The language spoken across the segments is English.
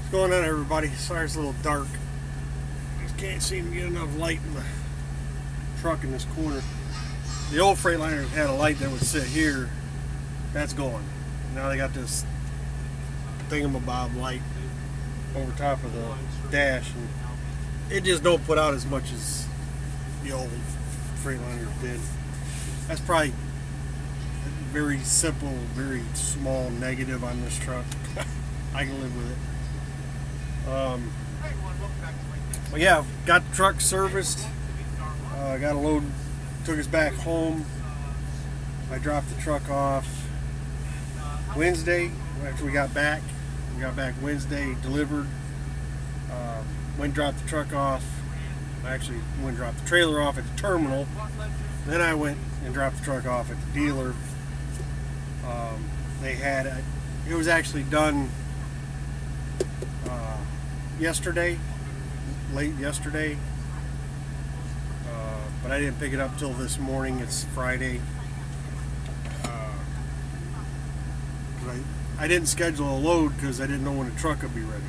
What's going on, everybody? Sorry it's a little dark. Just can't seem to get enough light in the truck in this corner. The old Freightliner had a light that would sit here. That's gone. Now they got this thingamabob light over top of the dash, and it just don't put out as much as the old Freightliner did. That's probably a very simple, very small negative on this truck. I can live with it. But yeah, got the truck serviced. Got a load, took us back home. I dropped the truck off Wednesday after we got back. We got back Wednesday, delivered. Went and dropped the truck off. I actually went and dropped the trailer off at the terminal. Then I went and dropped the truck off at the dealer. It was actually done yesterday, late yesterday, but I didn't pick it up till this morning. It's Friday. I didn't schedule a load because I didn't know when the truck would be ready,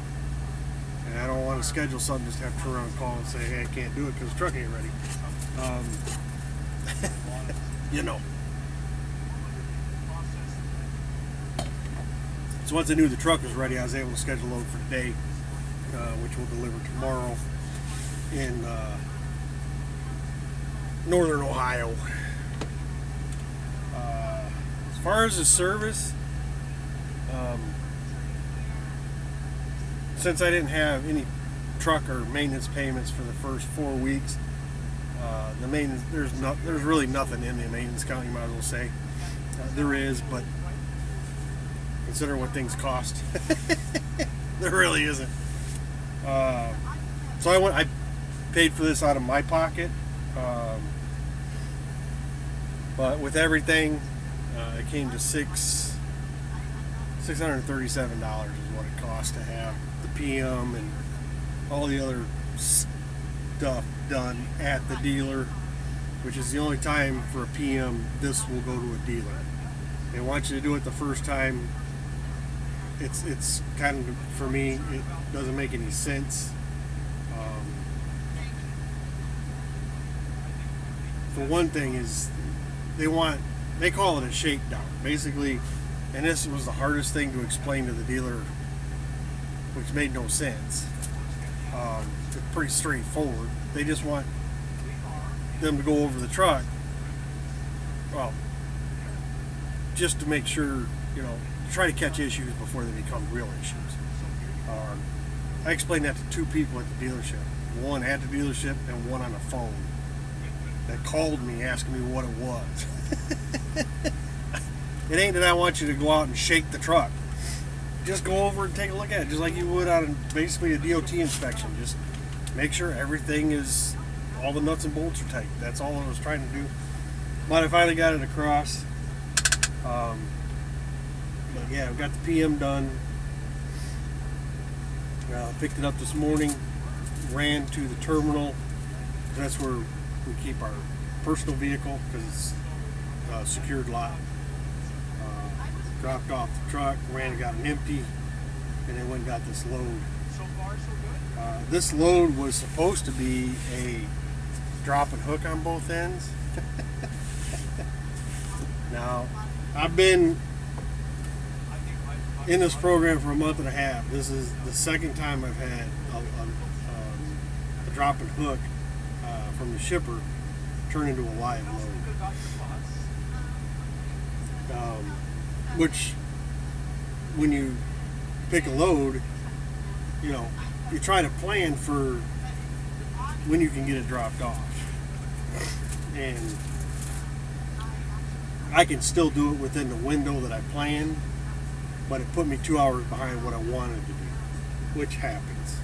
and I don't want to schedule something just to have to turn around and call and say, hey, I can't do it because the truck ain't ready. You know. So once I knew the truck was ready, I was able to schedule a load for today, which will deliver tomorrow in northern Ohio. As far as the service, since I didn't have any truck or maintenance payments for the first 4 weeks, the maintenance, there's really nothing in the maintenance account, you might as well say. There is, but consider what things cost. There really isn't. So I paid for this out of my pocket, but with everything, it came to $637 is what it cost to have the PM and all the other stuff done at the dealer, which is the only time for a PM this will go to a dealer. They want you to do it the first time. It's kind of, for me, it doesn't make any sense. For one thing is they call it a shakedown basically, and this was the hardest thing to explain to the dealer, which made no sense. It's pretty straightforward. They just want them to go over the truck, well, just to make sure, try to catch issues before they become real issues. I explained that to two people at the dealership, one at the dealership and one on the phone, that called me asking me what it was. It ain't that I want you to go out and shake the truck. Just go over and take a look at it, just like you would on basically a DOT inspection. Just make sure everything is, all the nuts and bolts are tight. That's all I was trying to do. But I finally got it across. But yeah, we got the PM done. Picked it up this morning, ran to the terminal. That's where we keep our personal vehicle because it's a secured lot. Dropped off the truck, ran and got an empty, and then went and got this load. This load was supposed to be a drop and hook on both ends. Now, I've been in this program for a month and a half. This is the second time I've had a drop and hook from the shipper turn into a live load. Which, when you pick a load, you try to plan for when you can get it dropped off. And I can still do it within the window that I planned, but it put me 2 hours behind what I wanted to do, which happens.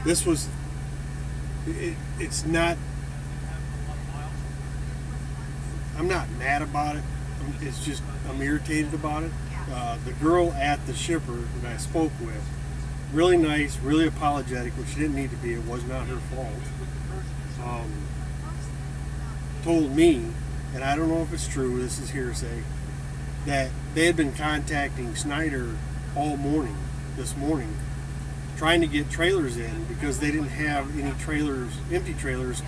This was, it's not, I'm not mad about it. It's just, I'm irritated about it. The girl at the shipper that I spoke with, really nice, really apologetic, which she didn't need to be. It was not her fault. Told me, and I don't know if it's true, this is hearsay, that they had been contacting Snyder all morning this morning trying to get trailers in because they didn't have any trailers, empty trailers,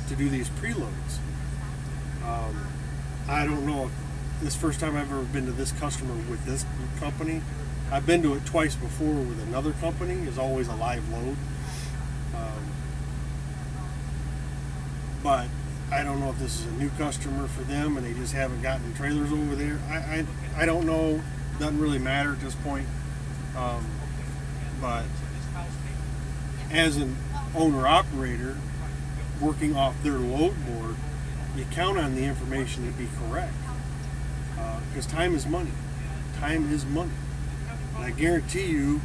to do these preloads. I don't know if this is the first time I've ever been to this customer with this company. I've been to it twice before with another company. It's always a live load. But I don't know if this is a new customer for them and they just haven't gotten trailers over there. I don't know. Doesn't really matter at this point. But as an owner-operator working off their load board, you count on the information to be correct. Because time is money. Time is money. And I guarantee you,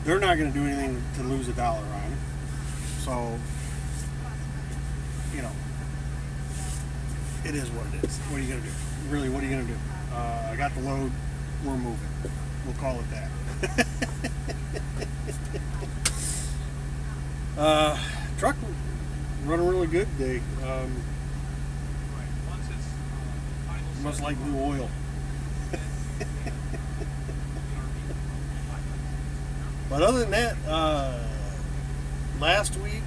they're not going to do anything to lose $1 on it. So, you know, it is what it is. What are you going to do? Really, what are you going to do? I got the load. We're moving. We'll call it that. Truck running really good today. Must like new oil. But other than that, last week,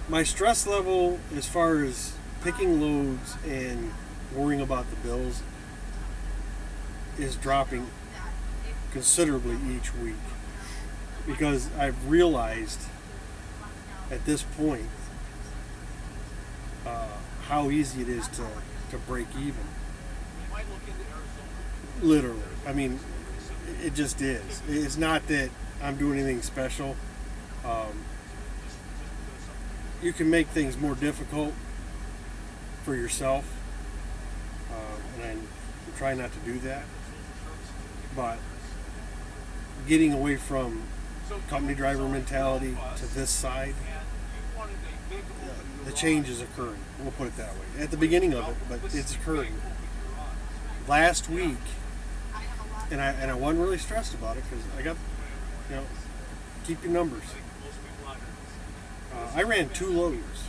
my stress level as far as picking loads and worrying about the bills is dropping considerably each week, because I've realized at this point how easy it is to break even. Literally. I mean, it just is. It's not that I'm doing anything special. You can make things more difficult for yourself, and I'm trying not to do that. But getting away from company driver mentality to this side, the change is occurring. We'll put it that way. At the beginning of it, but it's occurring. Last week, and I wasn't really stressed about it because I got, keep your numbers. I ran 2 loads.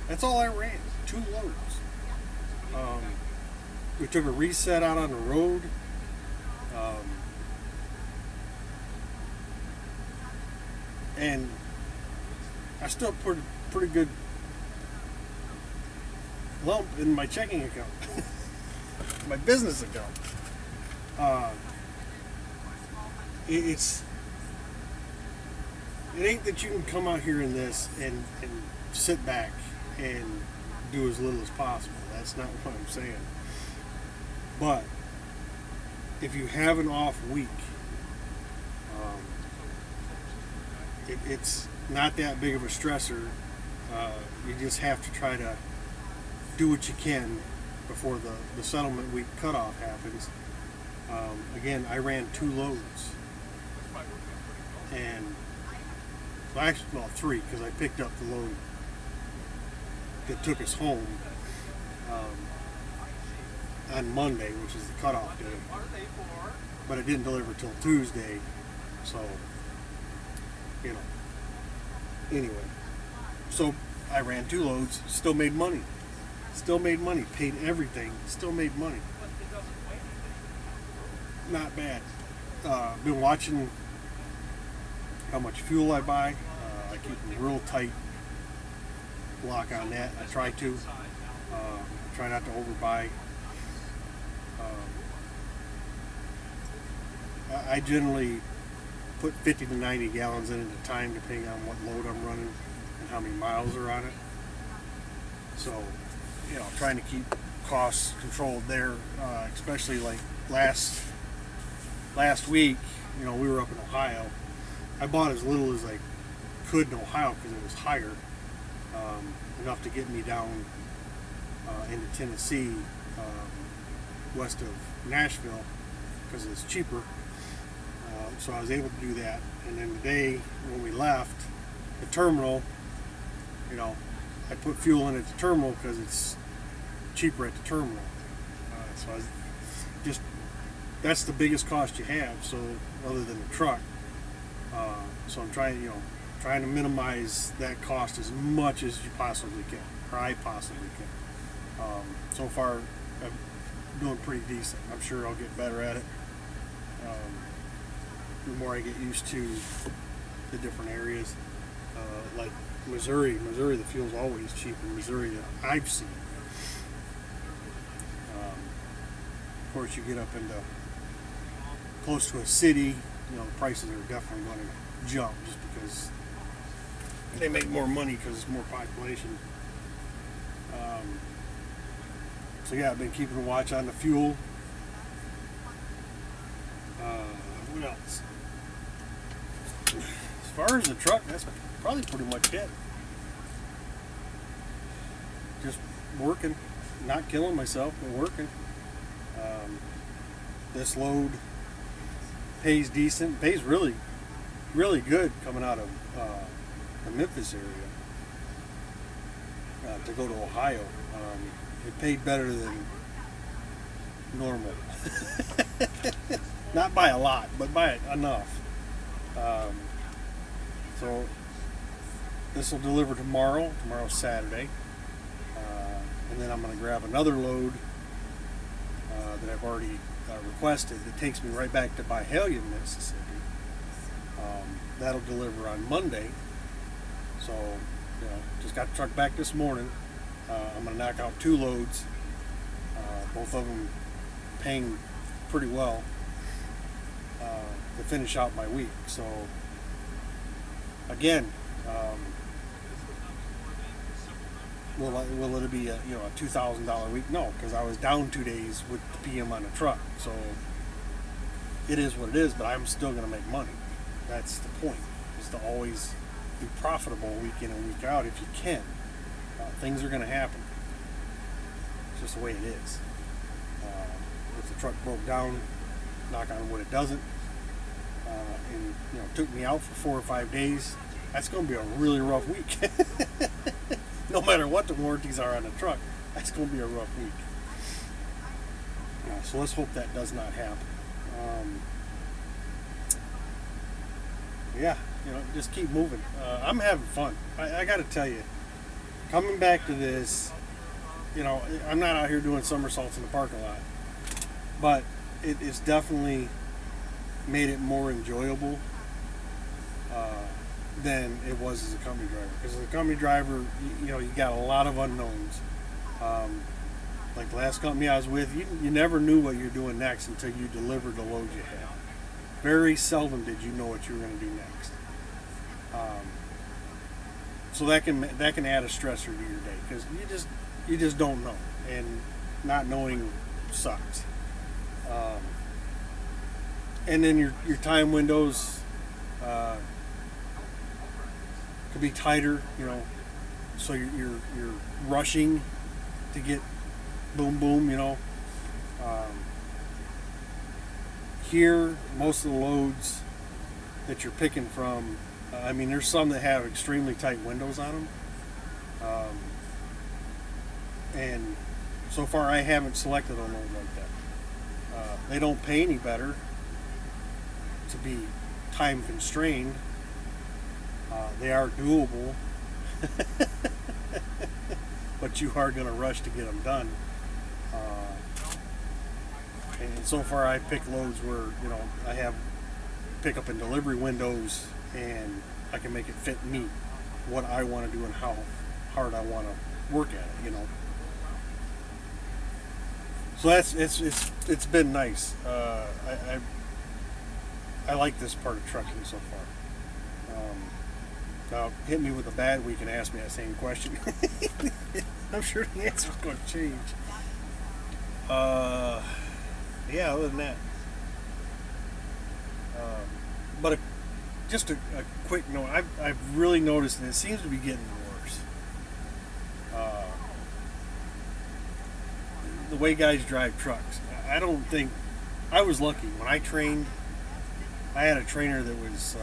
That's all I ran. 2 loads. We took a reset out on the road. And I still put a pretty good lump in my checking account, my business account. It ain't that you can come out here in this and sit back and do as little as possible. That's not what I'm saying. But if you have an off week, it's not that big of a stressor. You just have to try to do what you can before the settlement week cutoff happens. Again, I ran 2 loads, and actually 3, because I picked up the load that took us home on Monday, which is the cutoff day, but it didn't deliver till Tuesday. So, anyway, so I ran 2 loads, still made money, paid everything, still made money. Not bad. Been watching how much fuel I buy. I keep a real tight lock on that. I try to. Try not to overbuy. I generally put 50 to 90 gallons in at a time, depending on what load I'm running and how many miles are on it. So, trying to keep costs controlled there, especially like last week. We were up in Ohio. I bought as little as I could in Ohio because it was higher, enough to get me down into Tennessee, west of Nashville, because it's cheaper. So I was able to do that. And then today, when we left the terminal, I put fuel in at the terminal because it's cheaper at the terminal. So that's the biggest cost you have. So other than the truck, so I'm trying to minimize that cost as much as you possibly can, or I possibly can. So far, I'm doing pretty decent. I'm sure I'll get better at it. The more I get used to the different areas, like Missouri, the fuel's always cheap in Missouri that I've seen. Of course, you get up into close to a city, the prices are definitely going to jump just because they make more money because it's more population. So yeah, I've been keeping a watch on the fuel. What else? As far as the truck, that's probably pretty much it. Just working, not killing myself, but working. This load pays decent, pays really, really good coming out of the Memphis area to go to Ohio. It paid better than normal. Not by a lot, but by enough. So this will deliver tomorrow. Tomorrow's Saturday. And then I'm going to grab another load that I've already requested that takes me right back to Byhalia, Mississippi. That'll deliver on Monday. So, just got the truck back this morning. I'm going to knock out 2 loads. Both of them paying pretty well to finish out my week. So, again, will it be a $2,000 week? No, because I was down 2 days with the PM on the truck. So it is what it is. But I'm still going to make money. That's the point. Is to always be profitable week in and week out if you can. Things are going to happen. It's just the way it is. If the truck broke down, knock on wood, it doesn't. And took me out for 4 or 5 days. That's going to be a really rough week. No matter what the warranties are on the truck, that's going to be a rough week. So let's hope that does not happen. Just keep moving. I'm having fun. I got to tell you, coming back to this, I'm not out here doing somersaults in the parking lot, but it's definitely made it more enjoyable than it was as a company driver. Because as a company driver, you got a lot of unknowns. Like the last company I was with, you never knew what you're doing next until you delivered the load you had. Very seldom did you know what you were going to do next. So that can add a stressor to your day because you just don't know, and not knowing sucks. And then your time windows could be tighter, so you're rushing to get boom boom, Here, most of the loads that you're picking from, there's some that have extremely tight windows on them, and so far I haven't selected a load like that. They don't pay any better to be time constrained. They are doable, but you are going to rush to get them done. And so far I pick loads where, I have pickup and delivery windows and I can make it fit me, what I want to do and how hard I want to work at it, So it's been nice. I like this part of trucking so far. Now, hit me with a bad week and ask me that same question. I'm sure the answer's going to change. Other than that. But just a quick note. I've really noticed, and it seems to be getting worse. The way guys drive trucks. I don't think... I was lucky. When I trained, I had a trainer that was...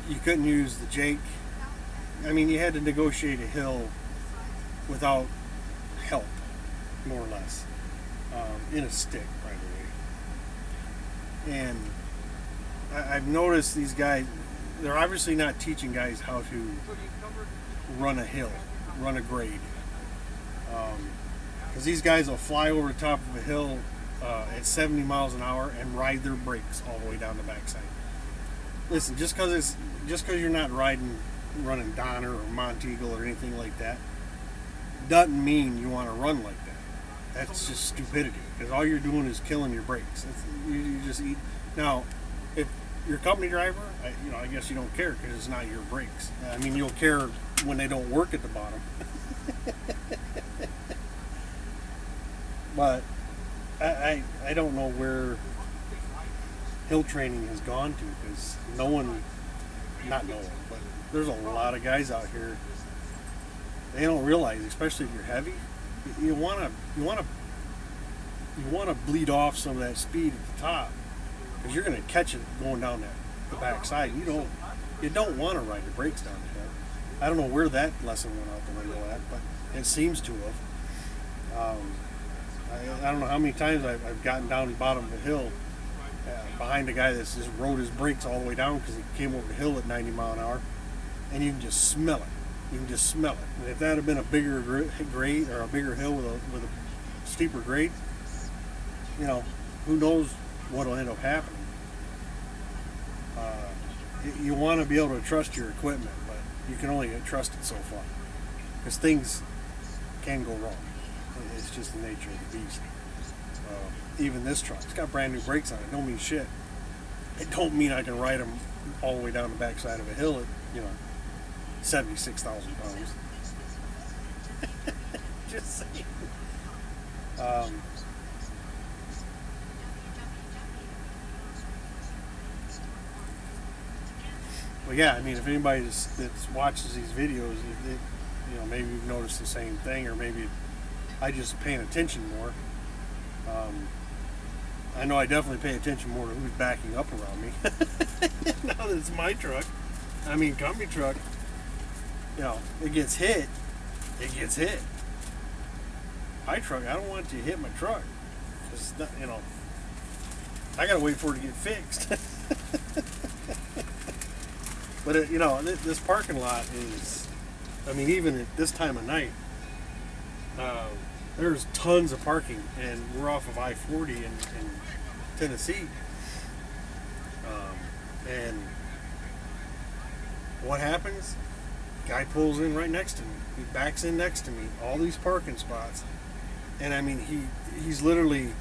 you couldn't use the Jake. You had to negotiate a hill without help, more or less, in a stick, by the way. And I've noticed these guys, they're obviously not teaching guys how to run a hill, run a grade. Because these guys will fly over the top of a hill at 70 miles an hour and ride their brakes all the way down the backside. Listen, just because you're not running Donner or Monteagle or anything like that, doesn't mean you want to run like that. That's just stupidity, because all you're doing is killing your brakes. You just eat. Now, if you're a company driver, I guess you don't care because it's not your brakes. I mean, you'll care when they don't work at the bottom. But I don't know where hill training has gone to, because not no one, but there's a lot of guys out here. They don't realize, especially if you're heavy, you want to bleed off some of that speed at the top, because you're going to catch it going down the backside. You don't want to ride the brakes down the hill. I don't know where that lesson went out the window at, but it seems to have. I don't know how many times I've gotten down the bottom of the hill behind a guy that's just rode his brakes all the way down because he came over the hill at 90 mile an hour, and you can just smell it. You can just smell it. And if that had been a bigger grade or a bigger hill with a steeper grade, who knows what'll end up happening. You want to be able to trust your equipment, but you can only trust it so far, because things can go wrong. It's just the nature of the beast. Even this truck, it's got brand new brakes on it. Don't mean shit. It don't mean I can ride them all the way down the backside of a hill at 76,000 pounds. Just saying. Well, yeah, I mean, if anybody that watches these videos, maybe you've noticed the same thing, or maybe I just paying attention more. I know I definitely pay attention more to who's backing up around me. Now that it's my truck, company truck, it gets hit. It gets hit. My truck, I don't want it to hit my truck. It's not, I gotta wait for it to get fixed. But this parking lot is, even at this time of night, there's tons of parking, and we're off of I-40 in Tennessee. And what happens? Guy pulls in right next to me. He backs in next to me. All these parking spots, and he's literally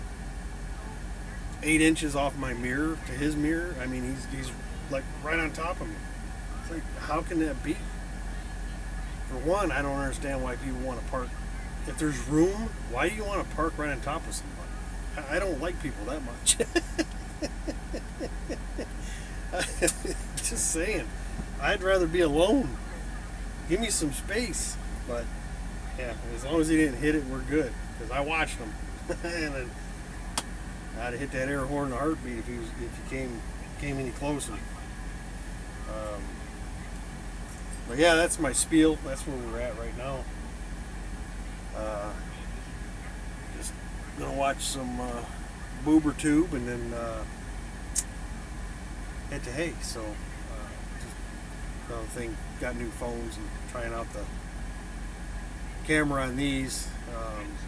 8 inches off my mirror to his mirror. He's like right on top of me. It's like, how can that be? For one, I don't understand why people want to park. If there's room, why do you want to park right on top of somebody? I don't like people that much. Just saying. I'd rather be alone. Give me some space. But yeah, as long as he didn't hit it, we're good. Because I watched him, and then I'd have hit that air horn in a heartbeat if he came any closer. But yeah, that's my spiel. That's where we're at right now. Just gonna watch some Boober Tube and then head to hay. So just another thing, got new phones and trying out the camera on these,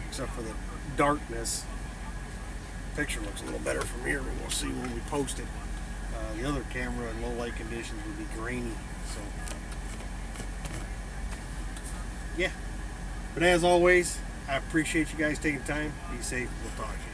except for the darkness. Picture looks a little better from here, but we'll see when we post it. The other camera in low light conditions would be grainy. So yeah. But as always, I appreciate you guys taking time. Be safe. We'll talk to you.